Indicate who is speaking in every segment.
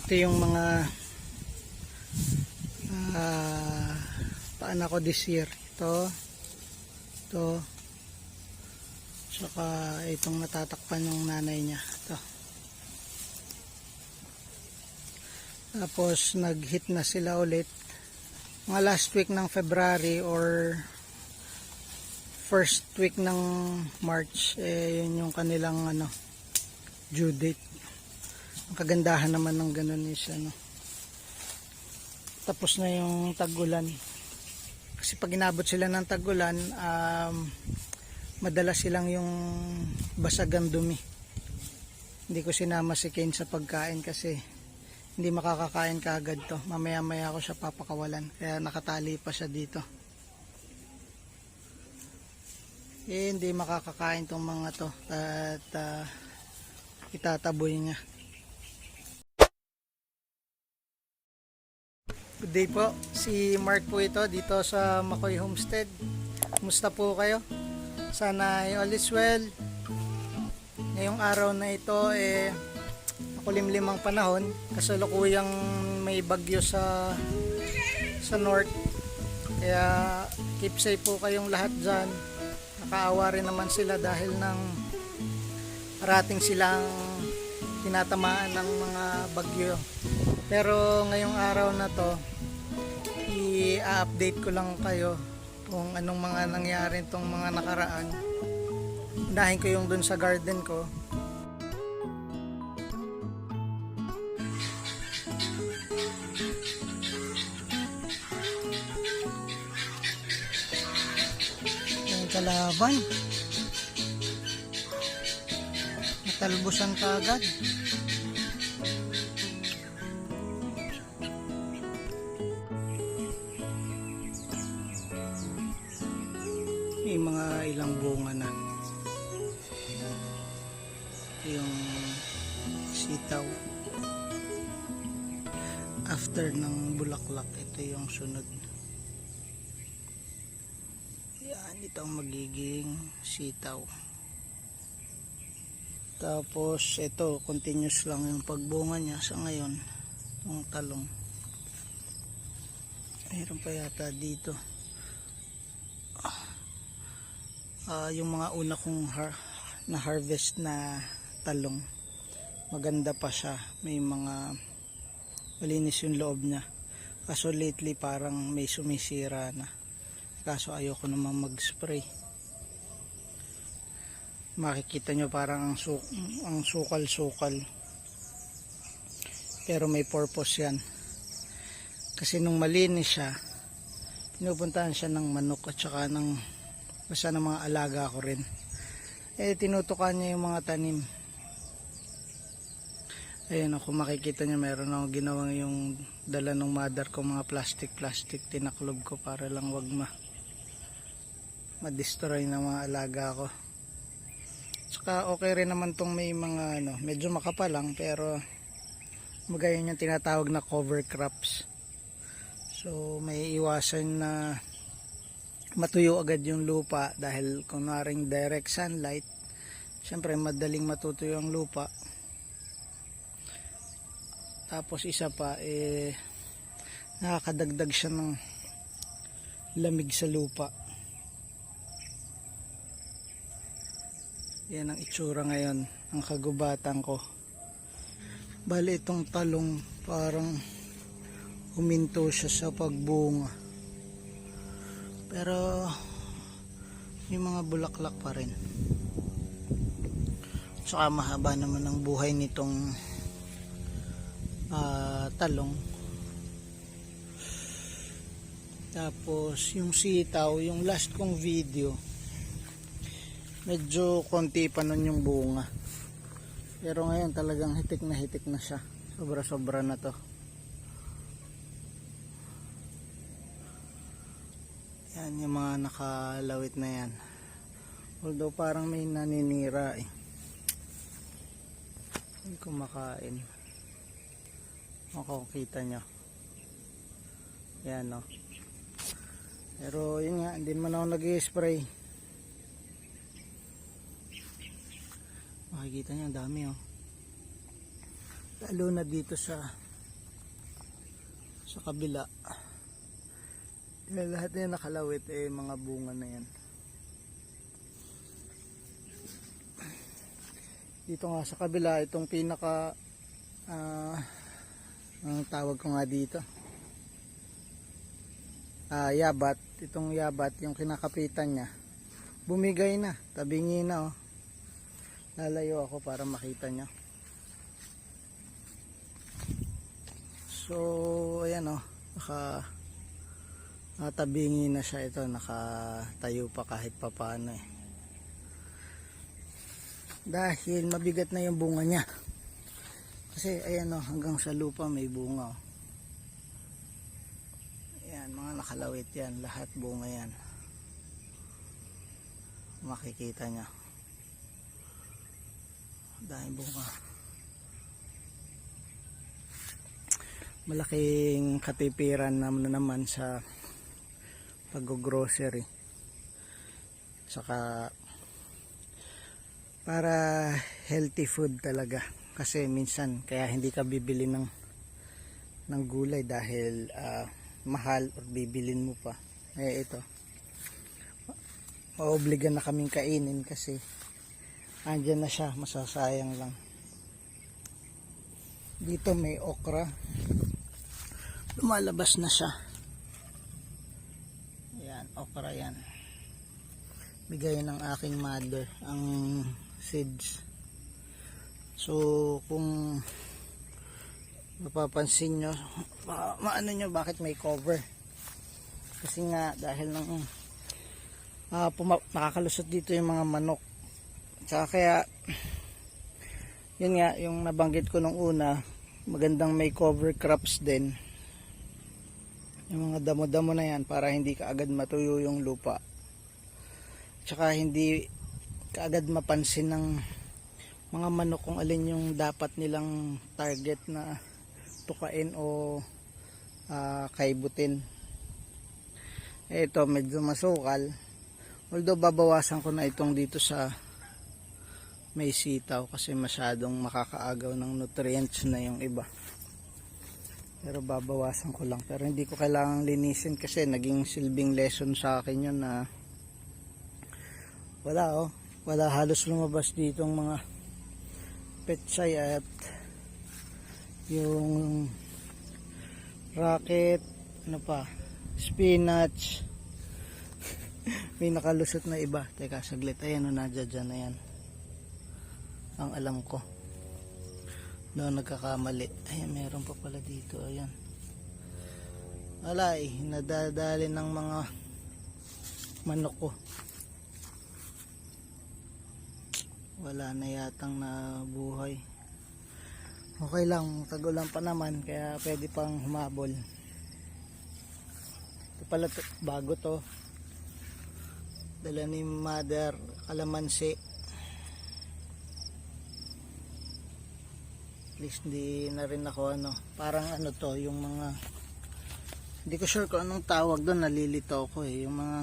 Speaker 1: Ito yung mga paanak ko this year. Ito saka itong natatakpan ng nanay niya. Ito. Tapos nag-hit na sila ulit mga last week ng February or first week ng March. Yun yung kanilang due date. Ang kagandahan naman ng ganun is tapos na yung tag-ulan. Kasi pag inabot sila ng tag-ulan, madalas silang yung basagang dumi. Hindi ko sinama si Kane sa pagkain kasi hindi makakakain kaagad to. Mamaya maya ako siya papakawalan, kaya nakatali pa siya dito. Hindi makakakain tong mga to at itataboy niya. Good day po, si Mark po ito dito sa Makoy Homestead. Kumusta po kayo? Sana all is well. Ngayong araw na ito makulimlim ang panahon, kasalukuyang may bagyo sa north, kaya keep safe po kayong lahat dyan. Nakaawa rin naman sila dahil ng parating silang tinatamaan ng mga bagyo. Pero ngayong araw na to, i-update ko lang kayo kung anong mga nangyari itong mga nakaraan. Unahin ko yung dun sa garden ko. Yung kalaban, natalbusan ka agad. May mga ilang bunga na. Ito yung sitaw. After ng bulaklak, ito yung sunod. Yan, ito ang magiging sitaw. Tapos ito, continuous lang yung pagbunga niya sa ngayon. Itong talong. Mayroon pa yata dito. Yung mga una kong na-harvest na talong, maganda pa siya, may mga malinis yung loob niya. Kaso lately parang may sumisira na, kaso ayoko naman mag-spray. Makikita nyo parang ang sukal-sukal, pero may purpose yan. Kasi nung malinis siya, pinupuntahan siya ng manok at saka basta ng mga alaga ko rin. Tinutukan niya yung mga tanim. Ayun, kung makikita niya, meron ako ginawang yung dala ng mother ko, mga plastic tinaklob ko para lang wag ma-destroy ng mga alaga ko. Saka okay rin naman tong may mga medyo makapal lang, pero magayon yung tinatawag na cover crops. So may iwasan na matuyo agad yung lupa dahil kunwaring direct sunlight, syempre madaling matutuyo ang lupa. Tapos isa pa, nakakadagdag siya ng lamig sa lupa. Yan ang itsura ngayon ang kagubatan ko. Bali itong talong parang huminto siya sa pagbunga, pero yung mga bulaklak pa rin. Saka mahaba naman ang buhay nitong talong. Tapos yung sitaw, yung last kong video, medyo konti pa nun yung bunga, pero ngayon talagang hitik na siya. Sobra na to. Yan yung mga nakalawit na yan, although parang may naninira hindi kumakain. Makikita nyo yan, no? Pero yun nga, hindi man ako nag-i-spray. Makikita nyo, ang dami, lalo na dito sa Sa kabila, yan, lahat na yan nakalawit mga bunga na yan. Dito nga sa kabila, itong pinaka ang tawag ko nga dito, yabat. Itong yabat, yung kinakapitan niya, bumigay na, tabingi na. Lalayo ako para makita nyo. So ayan, nakatabingi na siya. Ito, nakatayo pa kahit papaano dahil mabigat na yung bunga niya. Kasi ayan, hanggang sa lupa may bunga. Ayan, mga nakalawit yan, lahat bunga yan. Makikita nyo, dahil bunga. Malaking katipiran naman sa pag-grocery, saka para healthy food talaga. Kasi minsan kaya hindi ka bibili ng gulay dahil mahal, or bibilin mo pa. Ito, maobligan na kaming kainin kasi andyan na siya, masasayang lang. Dito may okra, lumalabas na siya. Ayan, okra yan, bigay ng aking mother ang seeds. So kung mapapansin nyo, maano nyo bakit may cover, kasi nga dahil nang nakakalusot dito yung mga manok. Tsaka kaya yun nga, yung nabanggit ko nung una, magandang may cover crops din, yung mga damo-damo na yan, para hindi kaagad matuyo yung lupa, tsaka hindi kaagad mapansin ng mga manok kung alin yung dapat nilang target na tukain o kaibutin. Ito medyo masukal, although babawasan ko na itong dito sa may sitaw kasi masyadong makakaagaw ng nutrients na yung iba. Pero babawasan ko lang, pero hindi ko kailangang linisin kasi naging silbing lesson sa akin yun na wala halos lumabas ditong mga petsay at yung rocket, spinach. May nakalusot na iba. Teka saglit, ayan nadya dyan na yan. Ang alam ko doon nagkakamali. Ayan, meron pa pala dito. Ayan, wala nadadali ng mga manok ko. Wala na yatang na buhay. Okay lang, tag-ulan pa naman kaya pwede pang humabol. Ito pala, bago to, dala ni mother, kalamansi. At least hindi na rin ako parang to, yung mga, hindi ko sure kung anong tawag doon, nalilito ako yung mga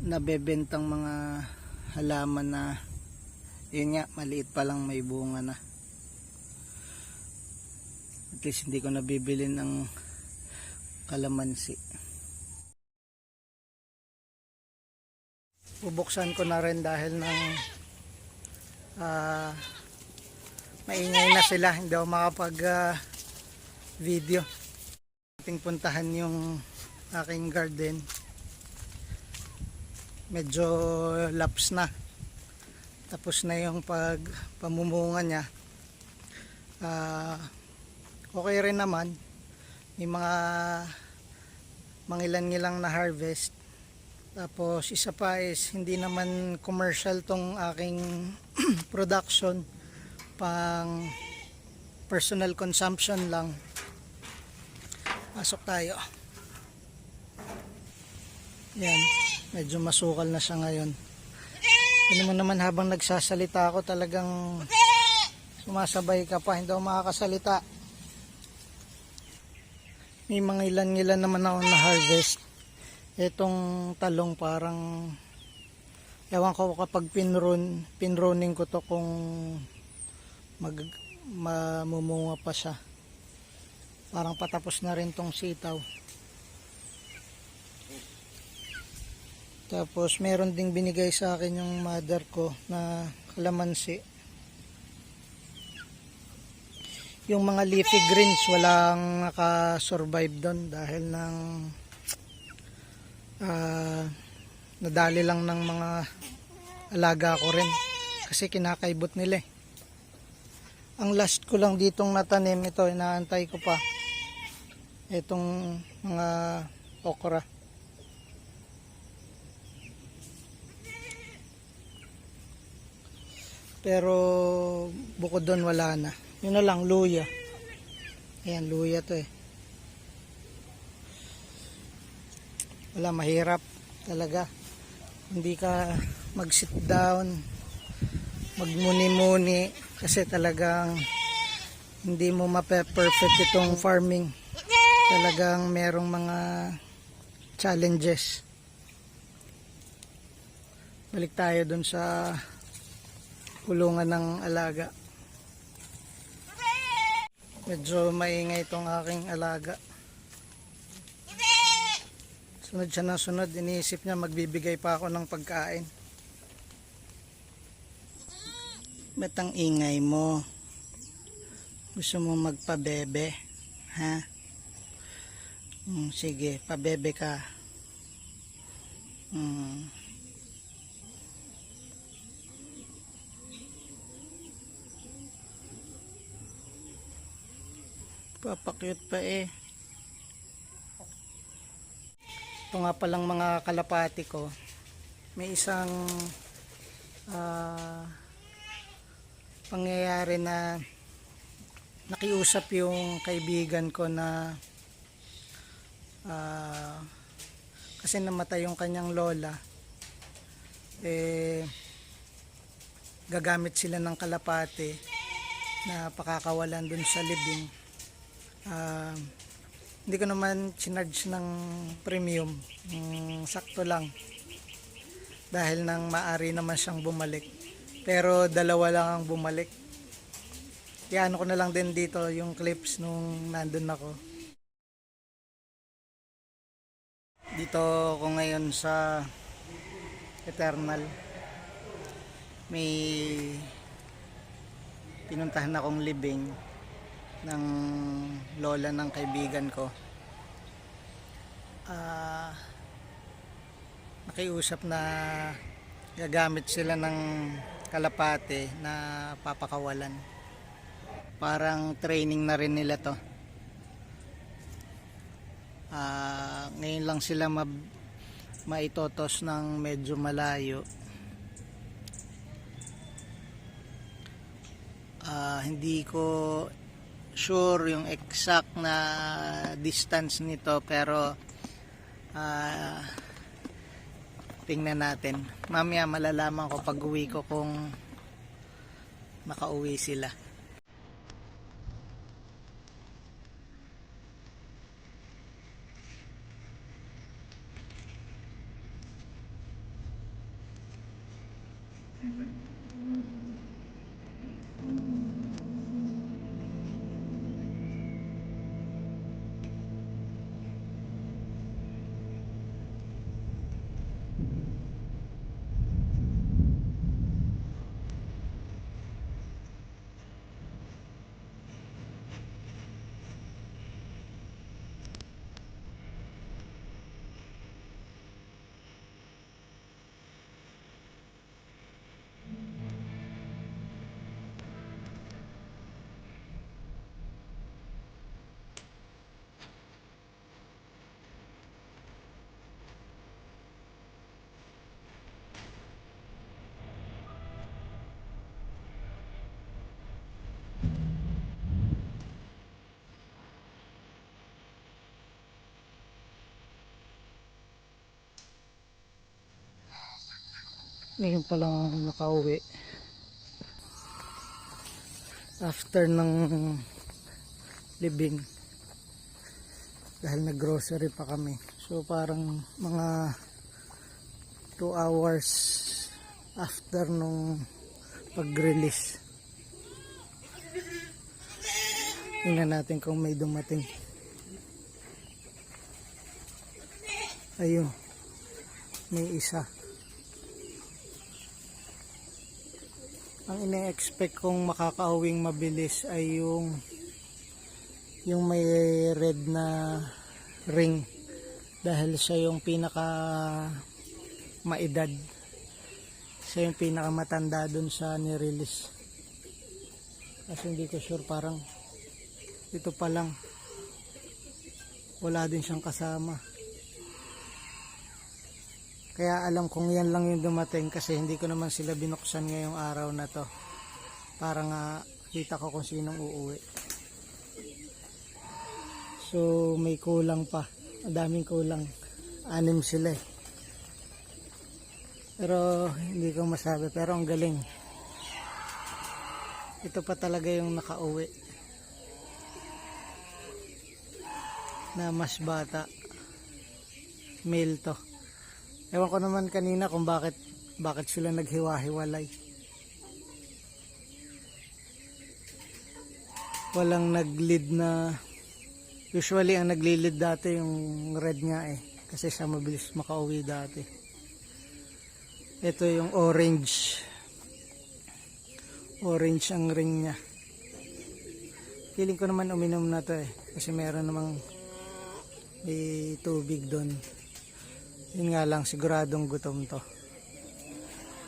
Speaker 1: nabebentang mga halaman na yun nga, maliit pa lang may bunga na. At least hindi ko nabibili ng kalamansi. Bubuksan ko na rin dahil ng maingay na sila, hindi ako makapag video. Ating puntahan yung aking garden. Medyo laps na, tapos na yung pamumunga niya. Okay rin naman, may mga mangilan-ngilang na harvest. Tapos isa pa is hindi naman commercial tong aking production, pang personal consumption lang. Pasok tayo. Yan, medyo masukal na siya ngayon. Hindi mo naman habang nagsasalita ako talagang sumasabay ka pa, hindi ako makakasalita. May mga ilan-ilan naman ako na harvest. Itong talong parang ewan ko kapag pinruning ko to kung mamumunga pa siya. Parang patapos na rin tong sitaw. Tapos meron ding binigay sa akin yung mother ko na kalamansi. Yung mga leafy greens walang nakasurvive doon dahil ng nadali lang ng mga alaga ko rin kasi kinakaibot nila eh. Ang last ko lang ditong natanim, ito inaantay ko pa itong mga okra. Pero bukod doon wala na. Yun na lang, luya. Ayan, luya to eh. Wala, mahirap talaga. Hindi ka mag-sit down, magmuni-muni, kasi talagang hindi mo mape-perfect itong farming. Talagang merong mga challenges. Balik tayo dun sa kulungan ng alaga. Medyo maingay itong aking alaga. Sunod siya ng sunod, iniisip niya magbibigay pa ako ng pagkain. Ba't ang ingay mo? Gusto mo magpabebe? Ha? Sige, pabebe ka. Papakyut pa eh. Ito nga palang mga kalapati ko. May isang pangyayari na nakiusap yung kaibigan ko na kasi namatay yung kanyang lola. Gagamit sila ng kalapati na pakakawalan dun sa libing. Hindi ko naman chinarge ng premium, sakto lang dahil nang maari naman siyang bumalik, pero dalawa lang ang bumalik. Iano ko na lang din dito yung clips nung nandun ako. Dito ako ngayon sa Eternal. May pinuntahan akong libing ng lola ng kaibigan ko. Nakiusap na gagamit sila ng kalapate na papakawalan. Parang training na rin nila to. Ngayon lang sila maitotos ng medyo malayo. Hindi ko sure yung exact na distance nito, pero tingnan natin. Mamaya malalaman ko pag uwi ko kung makauwi sila. Ngayon pa lang ako nakauwi after ng libing dahil nag-grocery pa kami. So parang mga 2 hours after nung pag-release. Tingnan natin kung may dumating. Ayun, may isa. Ang ine-expect kong makakauwing mabilis ay yung may red na ring, dahil siya yung pinaka maedad, siya yung pinaka matanda dun sa nirelease. Kasi hindi ko sure, parang ito pa lang, wala din siyang kasama. Kaya alam kong yan lang yung dumating, kasi hindi ko naman sila binuksan ngayong araw na to para nga kita ko kung sinong uuwi. So may kulang pa, daming kulang, 6 sila eh. Pero hindi ko masabi, pero ang galing, ito pa talaga yung nakauwi na mas bata, male to. Ewan ko naman kanina kung bakit sila naghiwa-hiwalay. Walang nag-lead na, usually ang nagli-lead dati yung red nga eh, kasi siya mabilis makauwi dati. Ito yung orange ang ring niya. Feeling ko naman uminom na to eh, kasi meron namang may tubig doon. Yun nga lang, siguradong gutom to.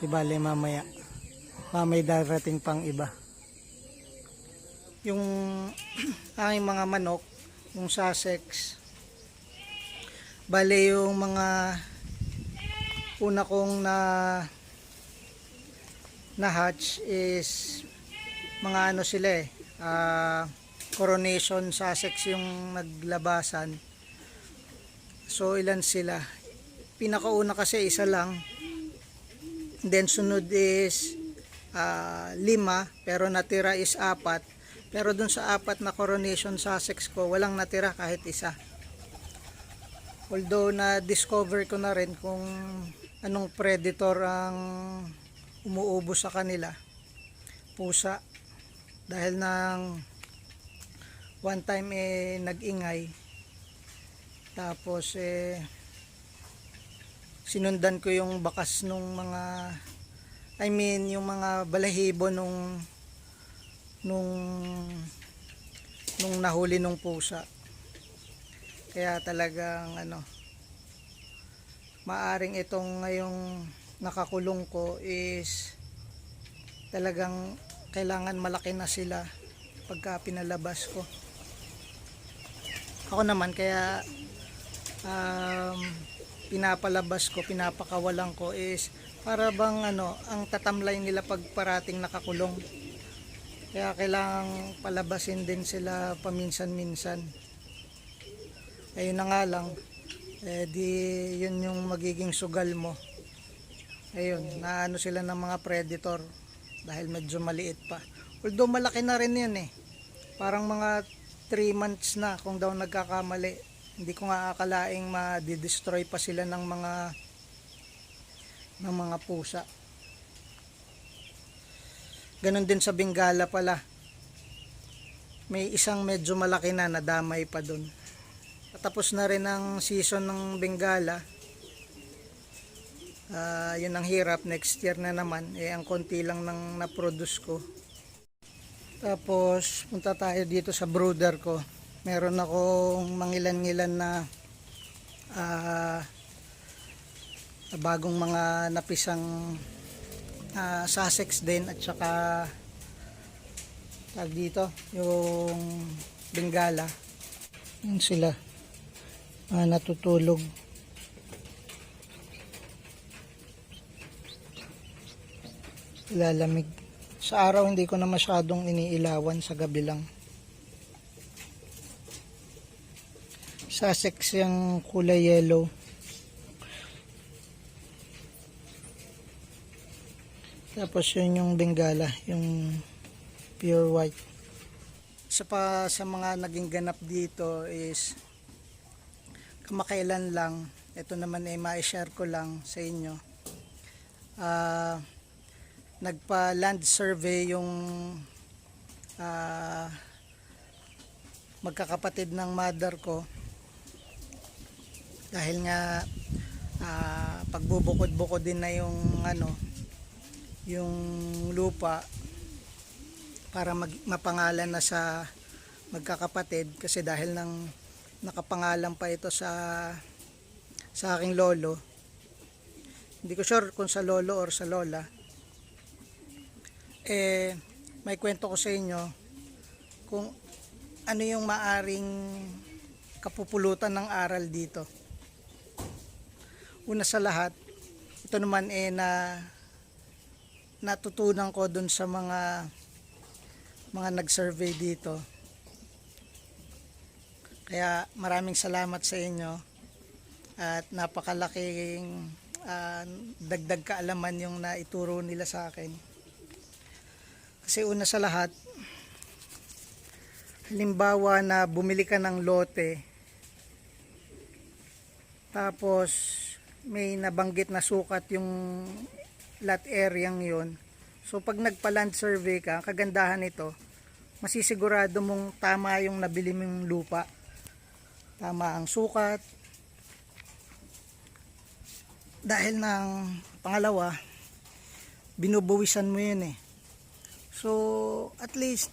Speaker 1: Ibale mamaya darating pang iba. Yung aking mga manok, yung Sussex, bale yung mga una kong na hatch is mga ano sila eh, Coronation Sussex yung naglabasan. So ilan sila? Pinakauna kasi isa lang, then sunod is 5, pero natira is 4. Pero dun sa 4 na Coronation Sussex ko, walang natira kahit isa. Although na discover ko na rin kung anong predator ang umuubo sa kanila, pusa. Dahil nang one time nag-ingay, tapos sinundan ko yung bakas nung mga, yung mga balahibo nung nahuli nung pusa. Kaya talagang maaring itong ngayong nakakulong ko is talagang kailangan malaki na sila pagka pinalabas ko. Ako naman kaya pinapalabas ko, pinapakawalan ko is para bang ang tatamlay nila pag parating nakakulong. Kaya kailangang palabasin din sila paminsan-minsan. Ayun na nga lang, di yun yung magiging sugal mo. Ayun, naano sila ng mga predator dahil medyo maliit pa. Although malaki na rin yan eh. Parang mga 3 months na kung daw nagkakamali. Hindi ko nga akalaing ma-destroy pa sila ng mga pusa. Ganon din sa Bengala pala. May isang medyo malaki na nadamay pa dun. Tapos na rin ang season ng Bengala. Yun ang hirap. Next year na naman. Ang konti lang nang na-produce ko. Tapos punta tayo dito sa brooder ko. Meron akong mangilan-ngilan na bagong mga napisang Sussex din, at saka tag dito yung Bengala. Yun sila natutulog. Lalamig. Sa araw hindi ko na masyadong iniilawan, sa gabi lang. Sussex yung kulay yellow. Tapos yun yung Bengala, yung pure white. Sa mga naging ganap dito is kamakailan lang. Ito naman ay ma-share ko lang sa inyo. Nagpa-land survey yung magkakapatid ng mother ko. dahil nga pagbubukod-bukod din na yung yung lupa para mapangalan na sa magkakapatid, kasi dahil nang nakapangalan pa ito sa aking lolo, hindi ko sure kung sa lolo or sa lola, may kwento ko sa inyo kung ano yung maaring kapupulutan ng aral dito. Una sa lahat, ito naman natutunan ko dun sa mga nag-survey dito. Kaya maraming salamat sa inyo at napakalaking dagdag kaalaman yung naituro nila sa akin. Kasi una sa lahat, halimbawa na bumili ka ng lote, tapos may nabanggit na sukat yung lot area yun. So pag nagpa-land survey ka, kagandahan nito, masisigurado mong tama yung nabili mong lupa. Tama ang sukat. Dahil ng pangalawa, binubuwisan mo yun eh. So at least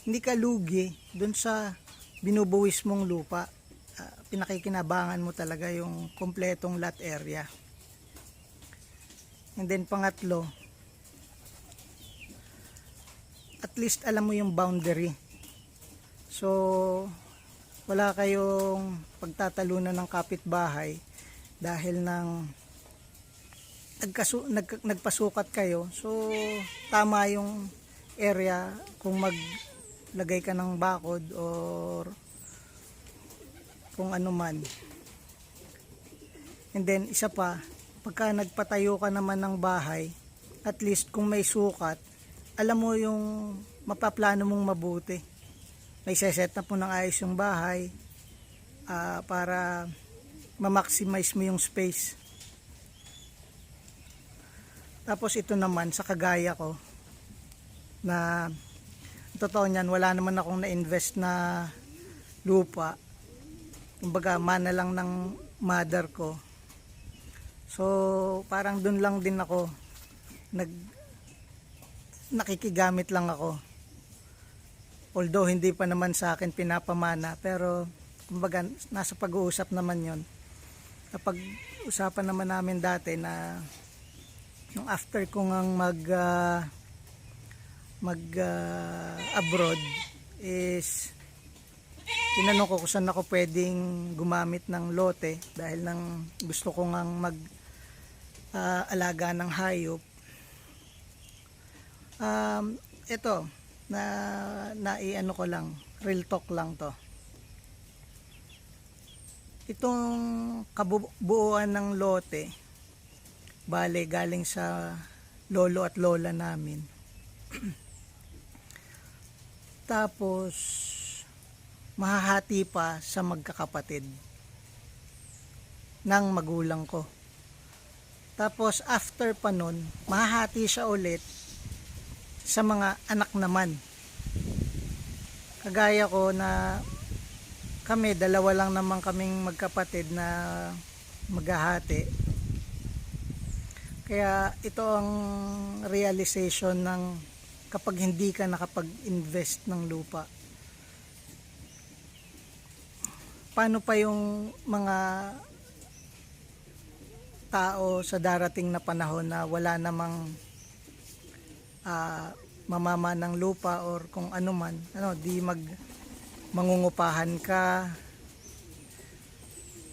Speaker 1: hindi ka lugi dun sa binubuwis mong lupa. Pinakikinabangan mo talaga yung kompletong lot area. And then pangatlo, at least alam mo yung boundary. So wala kayong pagtatalunan ng kapitbahay dahil nagpasukat kayo. So tama yung area kung maglagay ka ng bakod or kung ano man. And then isa pa, pagka nagpatayo ka naman ng bahay, at least kung may sukat, alam mo yung mapaplano mong mabuti. May set up mo ng ayos yung bahay para ma-maximize mo yung space. Tapos ito naman sa kagaya ko, na totoo niyan, wala naman akong na-invest na lupa. Kumbaga mana lang ng mother ko. So parang dun lang din ako nakikigamit lang ako. Although hindi pa naman sa akin pinapamana, pero kumbaga nasa pag-uusap naman yon. Kapag usapan naman namin dati na yung after ko ngang abroad is tinanong ko kung saan ako pwedeng gumamit ng lote dahil nang gusto ko ngang alaga ng hayop. Ito naiano ko lang, real talk lang to. Itong kabuuan ng lote, bale galing sa lolo at lola namin. Tapos mahahati pa sa magkakapatid ng magulang ko. Tapos after pa nun, mahahati siya ulit sa mga anak naman. Kagaya ko na kami, dalawa lang naman kaming magkapatid na maghahati. Kaya ito ang realization ng kapag hindi ka nakapag-invest ng lupa. Paano pa yung mga tao sa darating na panahon na wala namang mamama ng lupa or kung ano man, di mangungupahan ka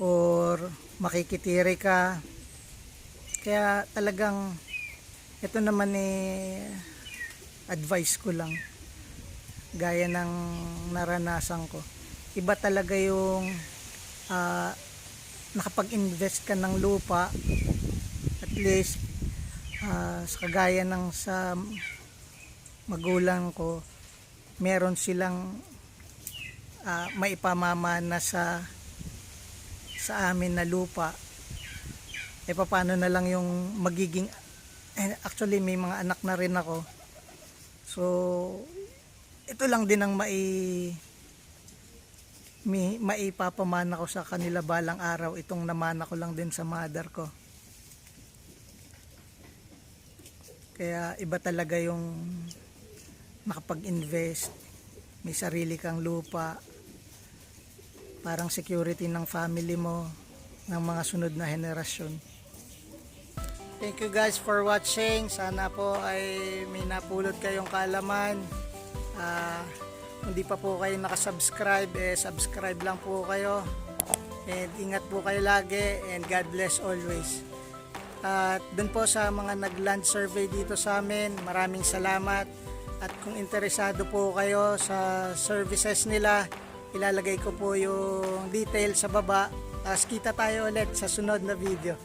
Speaker 1: or makikitiri ka. Kaya talagang ito naman advice ko lang gaya ng naranasan ko. Iba talaga yung nakapag-invest ka ng lupa, at least sa kagaya ng sa magulang ko, meron silang maipamamana sa amin na lupa. Paano na lang yung magiging actually may mga anak na rin ako, so ito lang din ang maipapamana ko sa kanila balang araw. Itong namana ko lang din sa mother ko. Kaya iba talaga yung nakapag-invest, may sarili kang lupa, parang security ng family mo, ng mga sunod na henerasyon. Thank you guys for watching. Sana po ay may napulot kayong kaalaman. Kung di pa po kayo nakasubscribe, subscribe lang po kayo. And ingat po kayo lagi, and God bless always. At dun po sa mga nag-land survey dito sa amin, maraming salamat. At kung interesado po kayo sa services nila, ilalagay ko po yung detail sa baba. Tapos kita tayo ulit sa sunod na video.